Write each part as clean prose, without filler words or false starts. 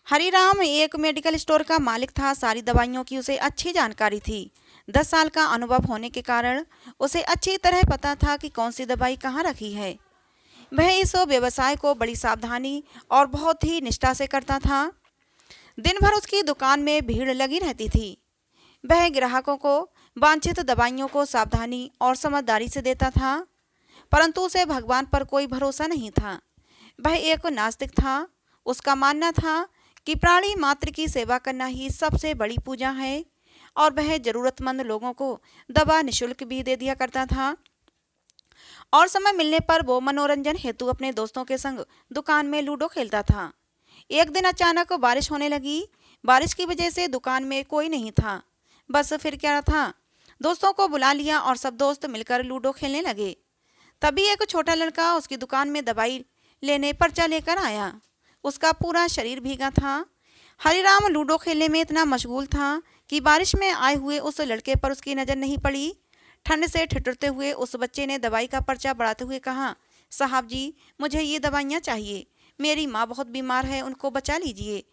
हरिराम एक medical store का मालिक था। सारी दवाइयों की उसे अच्छी जानकारी थी। 10 साल का अनुभव होने के कारण उसे अच्छी तरह पता था कि कौन सी दवाई कहाँ रखी है। वह इस व्यवसाय को बड़ी सावधानी और बहुत ही निष्ठा से करता था। दिन भर उसकी दुकान में भीड़ लगी रहती थी। वह ग्राहकों को वांछित दवाइयों को सावधानी और समझदारी से देता था, परंतु उसे भगवान पर कोई भरोसा नहीं था। वह एक नास्तिक था। उसका मानना था कि प्राणी मात्र की सेवा करना ही सबसे बड़ी पूजा है, और वह जरूरतमंद लोगों को दवा निःशुल्क भी दे दिया करता था। और समय मिलने पर वो मनोरंजन हेतु अपने दोस्तों के संग दुकान में लूडो खेलता था। एक दिन अचानक बारिश होने लगी। बारिश की वजह से दुकान में कोई नहीं था। बस फिर क्या था, दोस्तों को बुला लिया और सब दोस्त मिलकर लूडो खेलने लगे। तभी एक छोटा लड़का उसकी दुकान में दवाई लेने पर्चा लेकर आया। उसका पूरा शरीर भीगा था। हरिराम लूडो खेलने में इतना मशगूल था कि बारिश में आए हुए उस लड़के पर उसकी नज़र नहीं पड़ी। ठंड से ठिठुरते हुए उस बच्चे ने दवाई का पर्चा बढ़ाते हुए कहा, साहब जी, मुझे ये दवाइयाँ चाहिए। मेरी माँ बहुत बीमार है, उनको बचा लीजिए।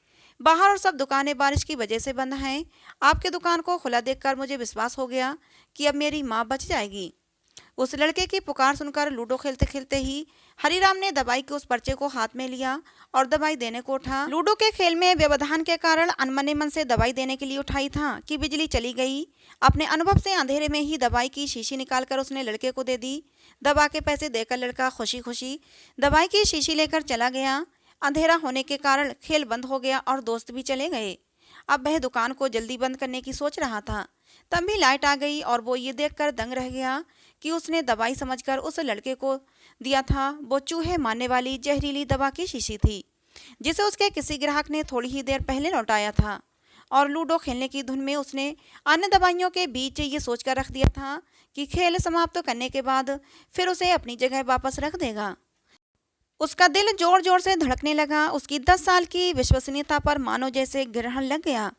बाहर और सब दुकानें बारिश की वजह से बंद हैं। आपके दुकान को खुला देखकर मुझे विश्वास हो गया कि अब मेरी माँ बच जाएगी। उस लड़के की पुकार सुनकर लूडो खेलते खेलते ही हरिराम ने दवाई के उस पर्चे को हाथ में लिया और दवाई देने को उठा। लूडो के खेल में व्यवधान के कारण अनमने मन से दवाई देने के लिए उठाई था कि बिजली चली गई। अपने अनुभव से अंधेरे में ही दवाई की शीशी निकालकर उसने लड़के को दे दी। दवा के पैसे देकर लड़का खुशी खुशी दवाई की शीशी लेकर चला गया। अंधेरा होने के कारण खेल बंद हो गया और दोस्त भी चले गए। अब वह दुकान को जल्दी बंद करने की सोच रहा था, तभी लाइट आ गई और वो ये देखकर दंग रह गया कि उसने दवाई समझकर उस लड़के को दिया था वो चूहे मारने वाली जहरीली दवा की शीशी थी, जिसे उसके किसी ग्राहक ने थोड़ी ही देर पहले लौटाया था। और लूडो खेलने की धुन में उसने अन्य दवाइयों के बीच ये सोचकर रख दिया था कि खेल समाप्त करने के बाद फिर उसे अपनी जगह वापस रख देगा। उसका दिल जोर जोर से धड़कने लगा। उसकी 10 साल की विश्वसनीयता पर मानो जैसे ग्रहण लग गया।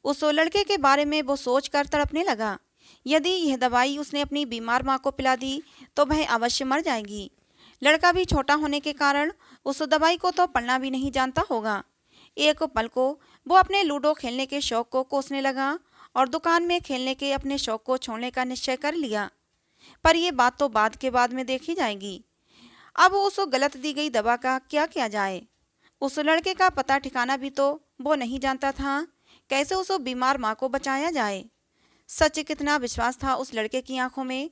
उस लड़के के बारे में वो सोचकर तड़पने लगा। यदि यह दवाई उसने अपनी बीमार माँ को पिला दी तो वह अवश्य मर जाएगी। लड़का भी छोटा होने के कारण उस दवाई को तो पढ़ना भी नहीं जानता होगा। एक पल को वो अपने लूडो खेलने के शौक को कोसने लगा और दुकान में खेलने के अपने शौक को छोड़ने का निश्चय कर लिया। पर यह बात तो बाद के बाद में देखी जाएगी। अब उस गलत दी गई दवा का क्या किया जाए। उस लड़के का पता ठिकाना भी तो वो नहीं जानता था। कैसे उस बीमार माँ को बचाया जाए। सच कितना विश्वास था उस लड़के की आंखों में।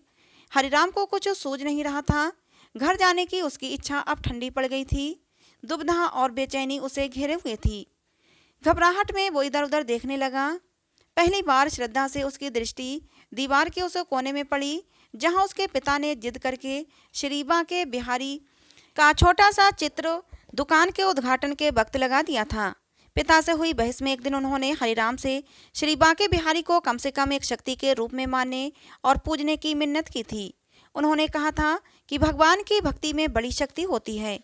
हरिराम को कुछ सूझ नहीं रहा था। घर जाने की उसकी इच्छा अब ठंडी पड़ गई थी। दुविधा और बेचैनी उसे घेरे हुए थी। घबराहट में वो इधर उधर देखने लगा। पहली बार श्रद्धा से उसकी दृष्टि दीवार के उस कोने में पड़ी जहां उसके पिता ने जिद करके श्री बांके बिहारी का छोटा सा चित्र दुकान के उद्घाटन के वक्त लगा दिया था। पिता से हुई बहस में एक दिन उन्होंने हरिराम से श्री बांके बिहारी को कम से कम एक शक्ति के रूप में मानने और पूजने की मिन्नत की थी। उन्होंने कहा था कि भगवान की भक्ति में बड़ी शक्ति होती है,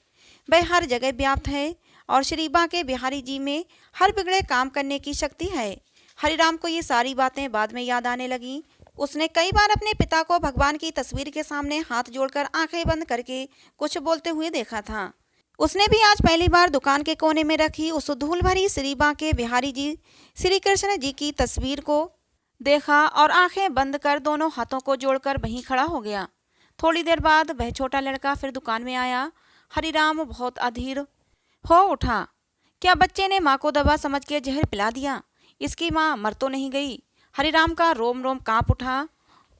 वह हर जगह व्याप्त है और श्री बांके बिहारी जी में हर बिगड़े काम करने की शक्ति है। हरिराम को ये सारी बातें बाद में याद आने लगीं। उसने कई बार अपने पिता को भगवान की तस्वीर के सामने हाथ जोड़कर आंखें बंद करके कुछ बोलते हुए देखा था। उसने भी आज पहली बार दुकान के कोने में रखी उस धूल भरी श्री बांके बिहारी जी श्री कृष्ण जी की तस्वीर को देखा और आंखें बंद कर दोनों हाथों को जोड़कर वहीं खड़ा हो गया। थोड़ी देर बाद वह छोटा लड़का फिर दुकान में आया। हरिराम बहुत अधीर हो उठा। क्या बच्चे ने माँ को दवा समझ के जहर पिला दिया? इसकी माँ मर तो नहीं गई? हरिराम का रोम रोम कांप उठा।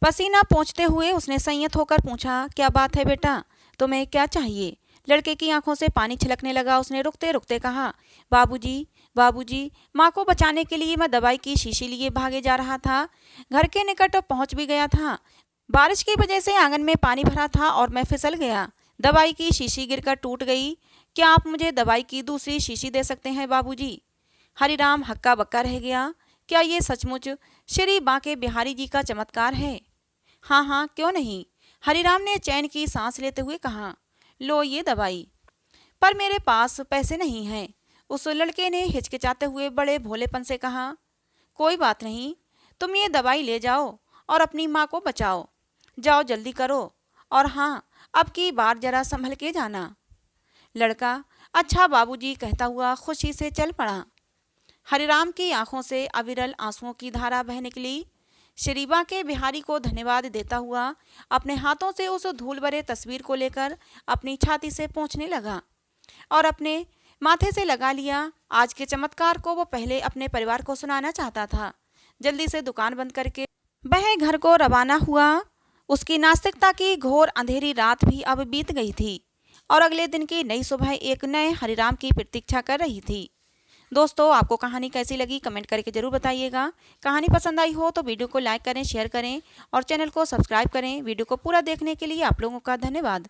पसीना पोंछते हुए उसने संयत होकर पूछा, क्या बात है बेटा, तुम्हें क्या चाहिए? लड़के की आंखों से पानी छिलकने लगा। उसने रुकते रुकते कहा, बाबूजी, बाबूजी, माँ को बचाने के लिए मैं दवाई की शीशी लिए भागे जा रहा था। घर के निकट पहुँच भी गया था। बारिश की वजह से आंगन में पानी भरा था और मैं फिसल गया। दवाई की शीशी गिरकर टूट गई। क्या आप मुझे दवाई की दूसरी शीशी दे सकते हैं बाबूजी? हरिराम हक्का बक्का रह गया। क्या ये सचमुच श्री बांके बिहारी जी का चमत्कार है? हाँ हाँ, क्यों नहीं, हरिराम ने चैन की सांस लेते हुए कहा। लो ये दवाई। पर मेरे पास पैसे नहीं हैं, उस लड़के ने हिचकिचाते हुए बड़े भोलेपन से कहा। कोई बात नहीं, तुम ये दवाई ले जाओ और अपनी माँ को बचाओ। जाओ जल्दी करो, और हाँ, अब की बार जरा संभल के जाना। लड़का अच्छा बाबूजी कहता हुआ खुशी से चल पड़ा। हरिराम की आंखों से अविरल आंसुओं की धारा बह निकली। शरीबा के बिहारी को धन्यवाद देता हुआ अपने हाथों से उस धूल भरे तस्वीर को लेकर अपनी छाती से पोंछने लगा और अपने माथे से लगा लिया। आज के चमत्कार को वो पहले अपने परिवार को सुनाना चाहता था। जल्दी से दुकान बंद करके वह घर को रवाना हुआ। उसकी नास्तिकता की घोर अंधेरी रात भी अब बीत गई थी और अगले दिन की नई सुबह एक नए हरिराम की प्रतीक्षा कर रही थी। दोस्तों, आपको कहानी कैसी लगी कमेंट करके ज़रूर बताइएगा। कहानी पसंद आई हो तो वीडियो को लाइक करें, शेयर करें और चैनल को सब्सक्राइब करें। वीडियो को पूरा देखने के लिए आप लोगों का धन्यवाद।